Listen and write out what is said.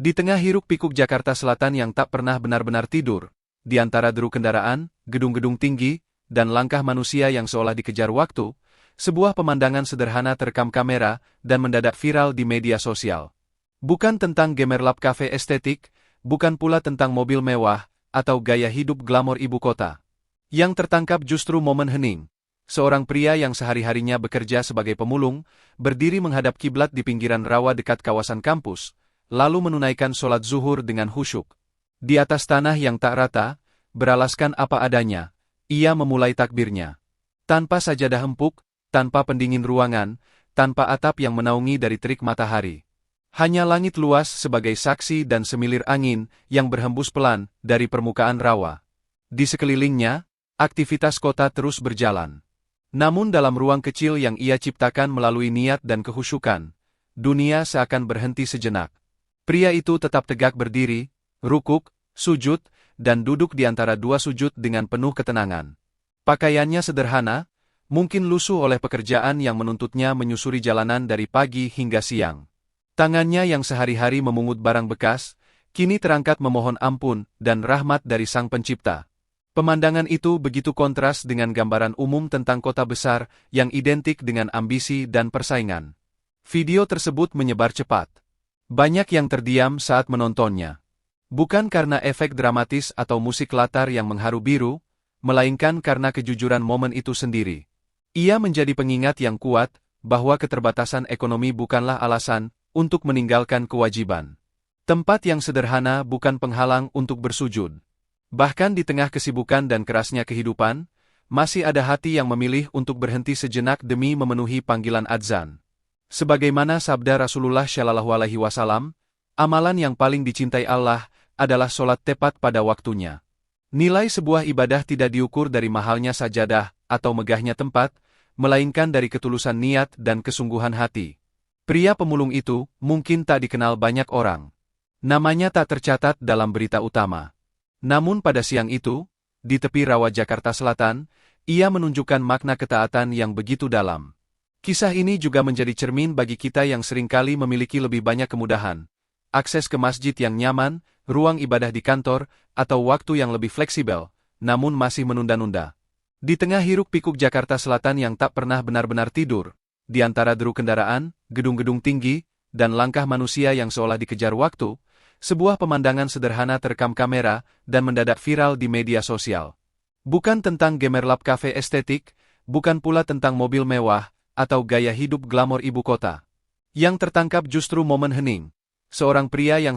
Di tengah hiruk-pikuk Jakarta Selatan yang tak pernah benar-benar tidur, di antara deru kendaraan, gedung-gedung tinggi, dan langkah manusia yang seolah dikejar waktu, sebuah pemandangan sederhana terekam kamera dan mendadak viral di media sosial. Bukan tentang gemerlap kafe estetik, bukan pula tentang mobil mewah, atau gaya hidup glamor ibu kota. Yang tertangkap justru momen hening. Seorang pria yang sehari-harinya bekerja sebagai pemulung, berdiri menghadap kiblat di pinggiran rawa dekat kawasan kampus, lalu menunaikan sholat zuhur dengan khusyuk. Di atas tanah yang tak rata, beralaskan apa adanya, ia memulai takbirnya. Tanpa sajadah empuk, tanpa pendingin ruangan, tanpa atap yang menaungi dari terik matahari. Hanya langit luas sebagai saksi dan semilir angin yang berhembus pelan dari permukaan rawa. Di sekelilingnya, aktivitas kota terus berjalan. Namun dalam ruang kecil yang ia ciptakan melalui niat dan kehusyukan, dunia seakan berhenti sejenak. Pria itu tetap tegak berdiri, rukuk, sujud, dan duduk di antara dua sujud dengan penuh ketenangan. Pakaiannya sederhana, mungkin lusuh oleh pekerjaan yang menuntutnya menyusuri jalanan dari pagi hingga siang. Tangannya yang sehari-hari memungut barang bekas, kini terangkat memohon ampun dan rahmat dari Sang Pencipta. Pemandangan itu begitu kontras dengan gambaran umum tentang kota besar yang identik dengan ambisi dan persaingan. Video tersebut menyebar cepat. Banyak yang terdiam saat menontonnya. Bukan karena efek dramatis atau musik latar yang mengharu biru, melainkan karena kejujuran momen itu sendiri. Ia menjadi pengingat yang kuat bahwa keterbatasan ekonomi bukanlah alasan untuk meninggalkan kewajiban. Tempat yang sederhana bukan penghalang untuk bersujud. Bahkan di tengah kesibukan dan kerasnya kehidupan, masih ada hati yang memilih untuk berhenti sejenak demi memenuhi panggilan adzan. Sebagaimana sabda Rasulullah Shallallahu Alaihi Wasallam, amalan yang paling dicintai Allah adalah sholat tepat pada waktunya. Nilai sebuah ibadah tidak diukur dari mahalnya sajadah atau megahnya tempat, melainkan dari ketulusan niat dan kesungguhan hati. Pria pemulung itu mungkin tak dikenal banyak orang. Namanya tak tercatat dalam berita utama. Namun pada siang itu, di tepi rawa Jakarta Selatan, ia menunjukkan makna ketaatan yang begitu dalam. Kisah ini juga menjadi cermin bagi kita yang seringkali memiliki lebih banyak kemudahan, akses ke masjid yang nyaman, ruang ibadah di kantor, atau waktu yang lebih fleksibel, namun masih menunda-nunda. Di tengah hiruk-pikuk Jakarta Selatan yang tak pernah benar-benar tidur, di antara deru kendaraan, gedung-gedung tinggi, dan langkah manusia yang seolah dikejar waktu, sebuah pemandangan sederhana terekam kamera dan mendadak viral di media sosial. Bukan tentang gemerlap kafe estetik, bukan pula tentang mobil mewah, atau gaya hidup glamor ibu kota. Yang tertangkap justru momen hening. Seorang pria yang